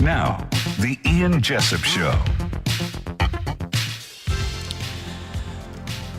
Now, the Ian Jessop Show.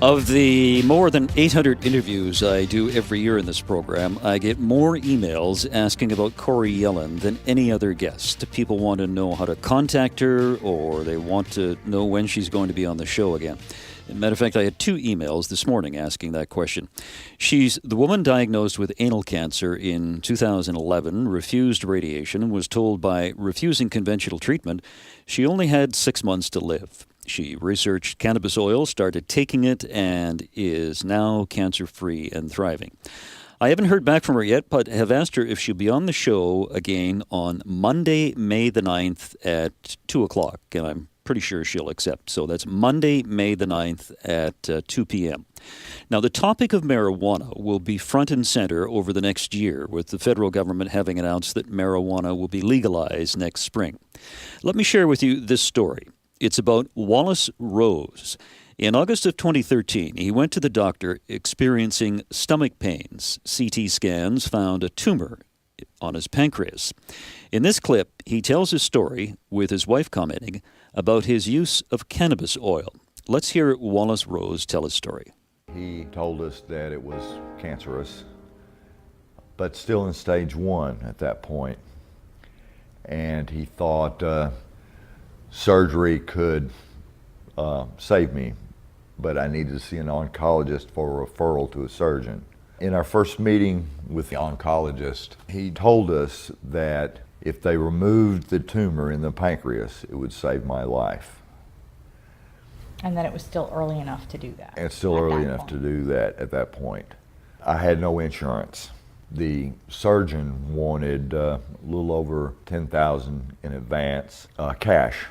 Of the more than 800 interviews I do every year in this program, I get more emails asking about Corrie Yelland than any other guest. People want to know how to contact her, or they want to know when she's going to be on the show again. As a matter of fact, I had 2 emails this morning asking that question. She's the woman diagnosed with anal cancer in 2011, refused radiation, and was told by refusing conventional treatment she only had 6 months to live. She researched cannabis oil, started taking it, and is now cancer-free and thriving. I haven't heard back from her yet, but have asked her if she'll be on the show again on Monday, May the 9th at 2 o'clock, and I'm pretty sure she'll accept. So that's Monday, May the 9th at 2 p.m. Now, the topic of marijuana will be front and center over the next year, with the federal government having announced that marijuana will be legalized next spring. Let me share with you this story. It's about Wallace Rose. In August of 2013, he went to the doctor experiencing stomach pains. CT scans found a tumor on his pancreas. In this clip, he tells his story, with his wife commenting, about his use of cannabis oil. Let's hear Wallace Rose tell his story. He told us that it was cancerous, but still in stage 1 at that point. And he thought surgery could save me, but I needed to see an oncologist for a referral to a surgeon. In our first meeting with the oncologist, he told us that if they removed the tumor in the pancreas, it would save my life. And that it was still early enough to do that. And it's still early enough to do that at that point. I had no insurance. The surgeon wanted a little over $10,000 in advance cash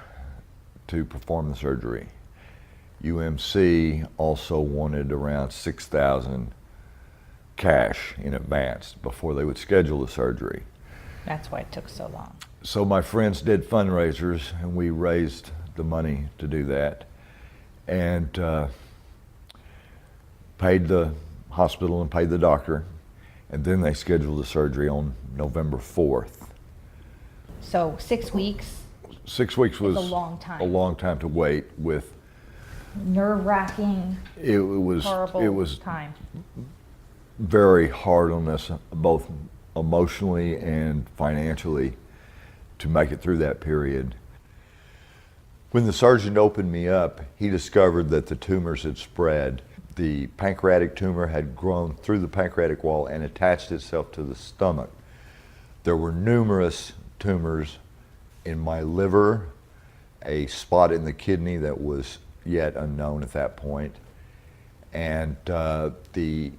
to perform the surgery. UMC also wanted around $6,000 cash in advance before they would schedule the surgery. That's why it took so long. So my friends did fundraisers, and we raised the money to do that, and paid the hospital and paid the doctor, and then they scheduled the surgery on November 4th. So 6 weeks? 6 weeks was a long time. A long time to wait with nerve-wracking, it was horrible time. Very hard on us, both emotionally and financially, to make it through that period. When the surgeon opened me up, he discovered that the tumors had spread. The pancreatic tumor had grown through the pancreatic wall and attached itself to the stomach. There were numerous tumors in my liver, a spot in the kidney that was yet unknown at that point, and the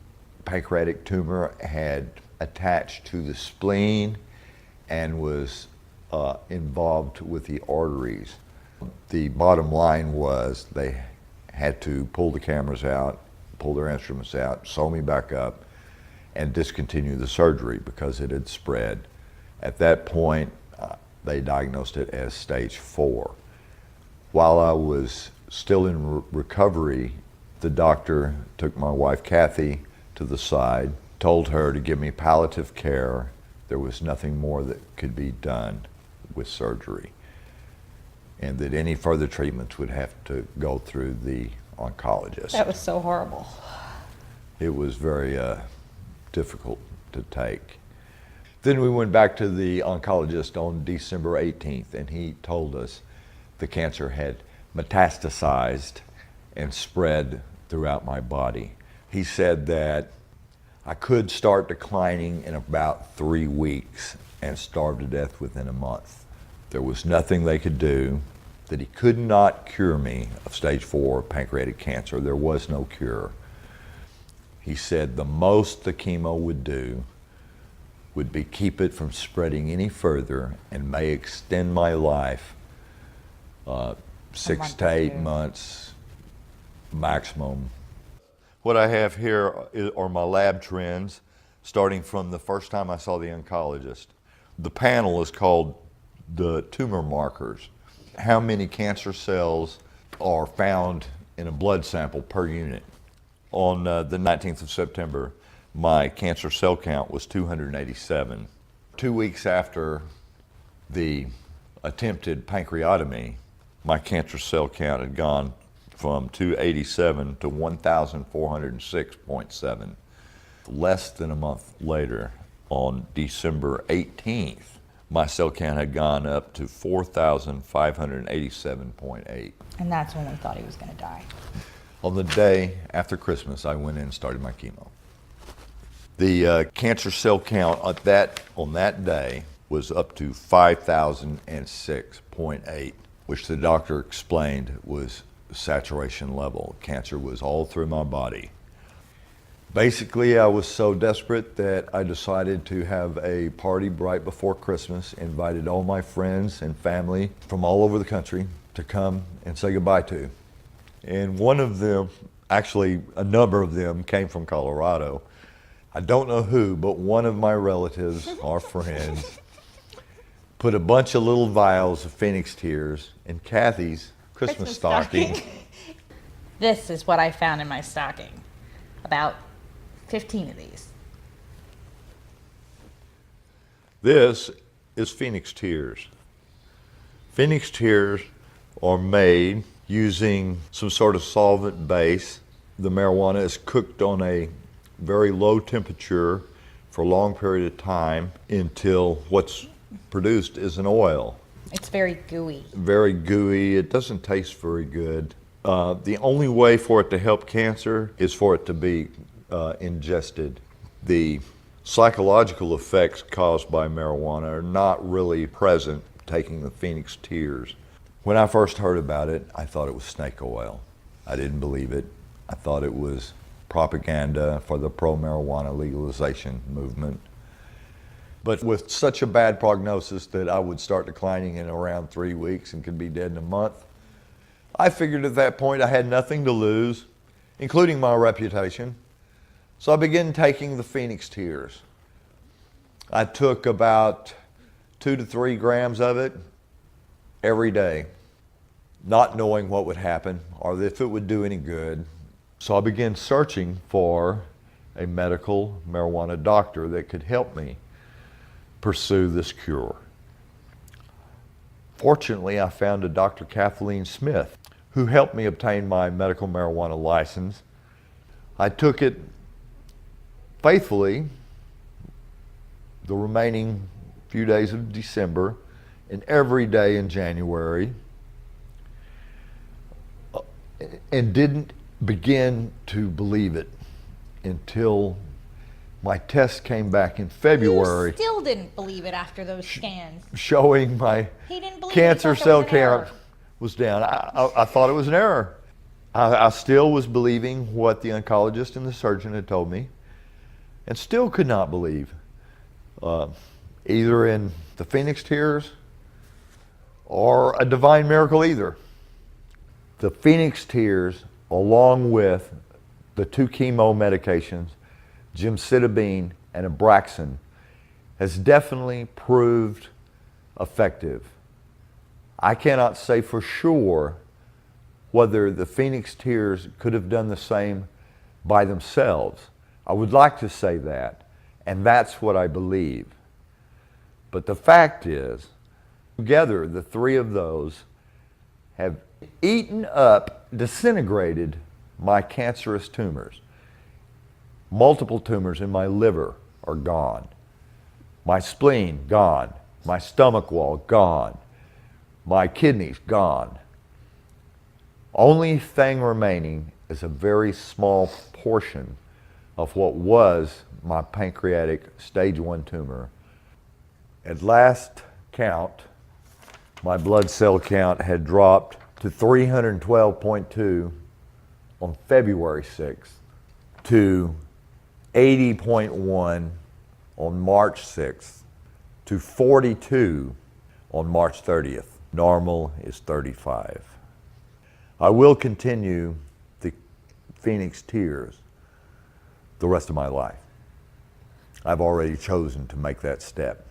pancreatic tumor had attached to the spleen and was involved with the arteries. The bottom line was they had to pull the cameras out, pull their instruments out, sew me back up, and discontinue the surgery because it had spread. At that point, they diagnosed it as stage 4. While I was still in recovery, the doctor took my wife Kathy to the side, told her to give me palliative care. There was nothing more that could be done with surgery, and that any further treatments would have to go through the oncologist. That was so horrible. It was very difficult to take. Then we went back to the oncologist on December 18th, and he told us the cancer had metastasized and spread throughout my body. He said that I could start declining in about 3 weeks and starve to death within a month. There was nothing they could do, that he could not cure me of stage 4 pancreatic cancer. There was no cure. He said the most the chemo would do would be keep it from spreading any further and may extend my life 6 to 8 months maximum. What I have here are my lab trends, starting from the first time I saw the oncologist. The panel is called the tumor markers. How many cancer cells are found in a blood sample per unit? On the 19th of September, my cancer cell count was 287. 2 weeks after the attempted pancreatomy, my cancer cell count had gone from 287 to 1,406.7. Less than a month later, on December 18th, my cell count had gone up to 4,587.8. And that's when we thought he was going to die. On the day after Christmas, I went in and started my chemo. The cancer cell count on that day was up to 5,006.8, which the doctor explained was saturation level. Cancer was all through my body. Basically, I was so desperate that I decided to have a party right before Christmas, invited all my friends and family from all over the country to come and say goodbye to. And one of them, actually a number of them, came from Colorado. I don't know who, but one of my relatives, our friends, put a bunch of little vials of Phoenix tears in Kathy's Christmas stocking. This is what I found in my stocking. About 15 of these. This is Phoenix tears. Phoenix tears are made using some sort of solvent base. The marijuana is cooked on a very low temperature for a long period of time until what's produced is an oil. It's very gooey. Very gooey. It doesn't taste very good. The only way for it to help cancer is for it to be ingested. The psychological effects caused by marijuana are not really present taking the Phoenix tears. When I first heard about it, I thought it was snake oil. I didn't believe it. I thought it was propaganda for the pro-marijuana legalization movement. But with such a bad prognosis that I would start declining in around 3 weeks and could be dead in a month, I figured at that point I had nothing to lose, including my reputation. So I began taking the Phoenix tears. I took about 2 to 3 grams of it every day, not knowing what would happen or if it would do any good. So I began searching for a medical marijuana doctor that could help me pursue this cure. Fortunately, I found a Dr. Kathleen Smith who helped me obtain my medical marijuana license. I took it faithfully the remaining few days of December and every day in January, and didn't begin to believe it until my test came back in February. You still didn't believe it after those scans. Showing my He didn't believe cancer it, he thought cell there was an count error. was down. I thought it was an error. I still was believing what the oncologist and the surgeon had told me, and still could not believe either in the Phoenix tears or a divine miracle either. The Phoenix tears, along with the 2 chemo medications, gemcitabine and Abraxane, has definitely proved effective. I cannot say for sure whether the Phoenix tears could have done the same by themselves. I would like to say that, and that's what I believe. But the fact is, together, the 3 of those have eaten up, disintegrated my cancerous tumors. Multiple tumors in my liver are gone. My spleen, gone. My stomach wall, gone. My kidneys, gone. Only thing remaining is a very small portion of what was my pancreatic stage 1 tumor. At last count, my blood cell count had dropped to 312.2 on February 6th, to 80.1 on March 6th, to 42 on March 30th. Normal is 35. I will continue the Phoenix tears the rest of my life. I've already chosen to make that step.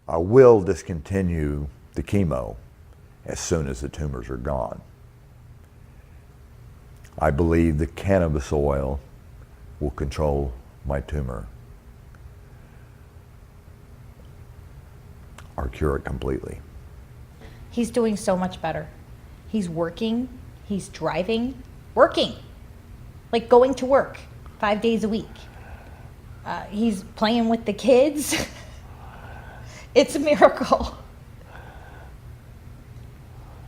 I will discontinue the chemo as soon as the tumors are gone. I believe the cannabis oil will control my tumor. Our or cure it completely. He's doing so much better. He's working, he's driving, working, like going to work 5 days a week. He's playing with the kids. It's a miracle.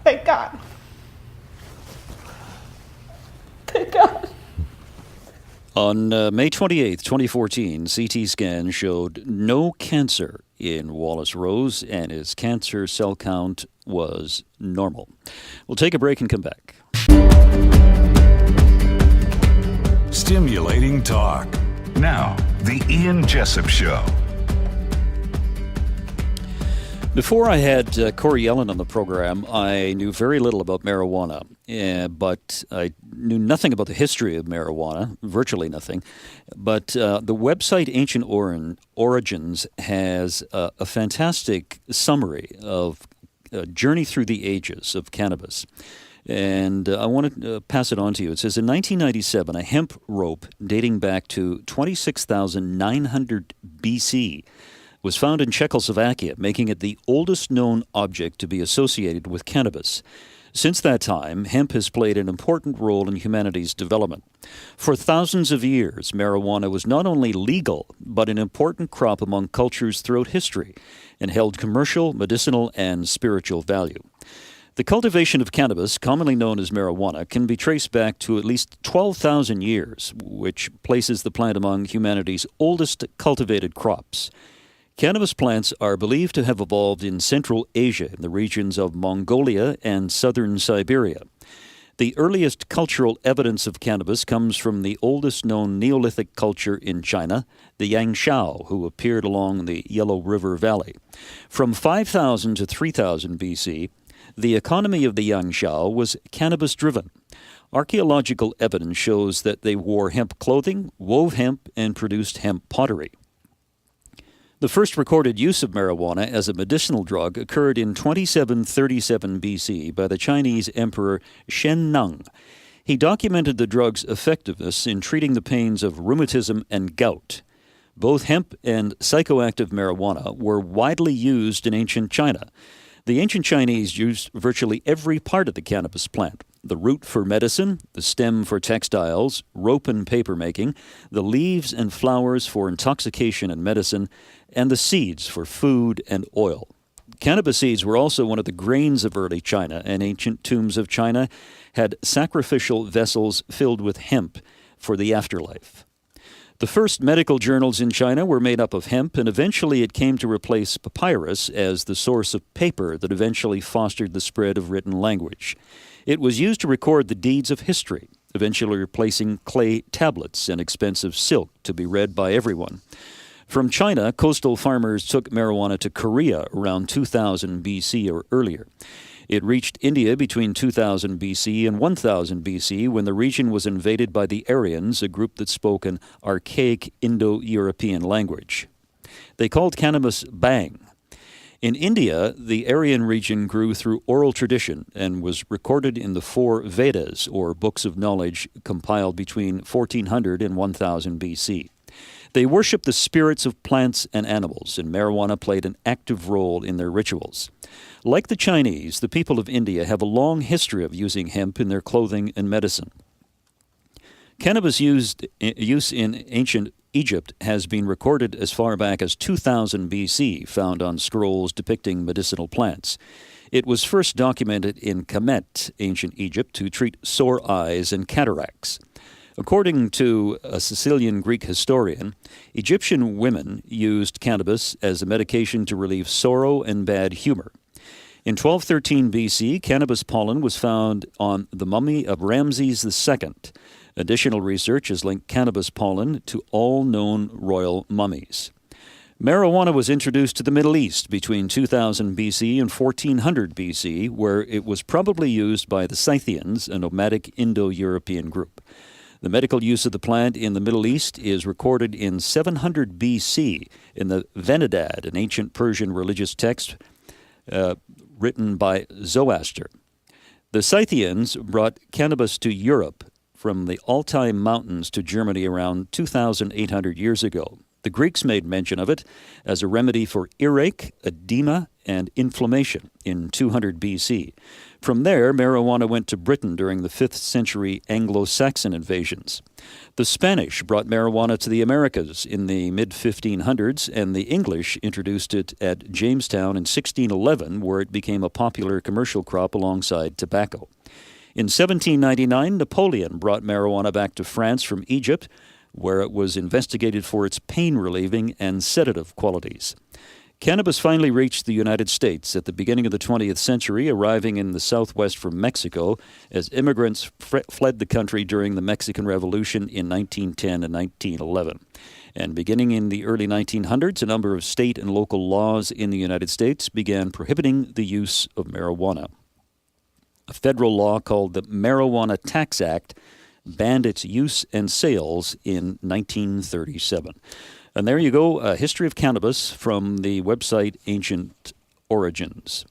Thank God. Thank God. On May 28th, 2014, CT scan showed no cancer in Wallace Rose, and his cancer cell count was normal. We'll take a break and come back. Stimulating talk. Now, the Ian Jessop Show. Before I had Corrie Yelland on the program, I knew very little about marijuana, but I knew nothing about the history of marijuana, virtually nothing. But the website Ancient Origins has a fantastic summary of a journey through the ages of cannabis. And I want to pass it on to you. It says, in 1997, a hemp rope dating back to 26,900 BC was found in Czechoslovakia, making it the oldest known object to be associated with cannabis. Since that time, hemp has played an important role in humanity's development. For thousands of years, marijuana was not only legal, but an important crop among cultures throughout history, and held commercial, medicinal, and spiritual value. The cultivation of cannabis, commonly known as marijuana, can be traced back to at least 12,000 years, which places the plant among humanity's oldest cultivated crops. Cannabis plants are believed to have evolved in Central Asia, in the regions of Mongolia and southern Siberia. The earliest cultural evidence of cannabis comes from the oldest known Neolithic culture in China, the Yangshao, who appeared along the Yellow River Valley. From 5000 to 3000 BC, the economy of the Yangshao was cannabis-driven. Archaeological evidence shows that they wore hemp clothing, wove hemp, and produced hemp pottery. The first recorded use of marijuana as a medicinal drug occurred in 2737 BC by the Chinese Emperor Shen Nung. He documented the drug's effectiveness in treating the pains of rheumatism and gout. Both hemp and psychoactive marijuana were widely used in ancient China. The ancient Chinese used virtually every part of the cannabis plant: the root for medicine, the stem for textiles, rope and paper making, the leaves and flowers for intoxication and medicine, and the seeds for food and oil. Cannabis seeds were also one of the grains of early China, and ancient tombs of China had sacrificial vessels filled with hemp for the afterlife. The first medical journals in China were made up of hemp, and eventually it came to replace papyrus as the source of paper that eventually fostered the spread of written language. It was used to record the deeds of history, eventually replacing clay tablets and expensive silk to be read by everyone. From China, coastal farmers took marijuana to Korea around 2000 BC or earlier. It reached India between 2000 BC and 1000 BC when the region was invaded by the Aryans, a group that spoke an archaic Indo-European language. They called cannabis bhang. In India, the Aryan region grew through oral tradition and was recorded in the 4 Vedas, or books of knowledge, compiled between 1400 and 1000 BC. They worshipped the spirits of plants and animals, and marijuana played an active role in their rituals. Like the Chinese, the people of India have a long history of using hemp in their clothing and medicine. Cannabis use in ancient Egypt has been recorded as far back as 2000 BC, found on scrolls depicting medicinal plants. It was first documented in Kemet, ancient Egypt, to treat sore eyes and cataracts. According to a Sicilian Greek historian, Egyptian women used cannabis as a medication to relieve sorrow and bad humor. In 1213 BC, cannabis pollen was found on the mummy of Ramses II. Additional research has linked cannabis pollen to all known royal mummies. Marijuana was introduced to the Middle East between 2000 BC and 1400 BC, where it was probably used by the Scythians, a nomadic Indo-European group. The medical use of the plant in the Middle East is recorded in 700 BC in the Venedad, an ancient Persian religious text written by Zoroaster. The Scythians brought cannabis to Europe from the Altai Mountains to Germany around 2,800 years ago. The Greeks made mention of it as a remedy for earache, edema, and inflammation in 200 BC. From there, marijuana went to Britain during the 5th century Anglo-Saxon invasions. The Spanish brought marijuana to the Americas in the mid-1500s, and the English introduced it at Jamestown in 1611, where it became a popular commercial crop alongside tobacco. In 1799, Napoleon brought marijuana back to France from Egypt, where it was investigated for its pain-relieving and sedative qualities. Cannabis finally reached the United States at the beginning of the 20th century, arriving in the Southwest from Mexico as immigrants fled the country during the Mexican Revolution in 1910 and 1911. And beginning in the early 1900s, a number of state and local laws in the United States began prohibiting the use of marijuana. A federal law called the Marijuana Tax Act banned its use and sales in 1937. And there you go, a history of cannabis from the website Ancient Origins.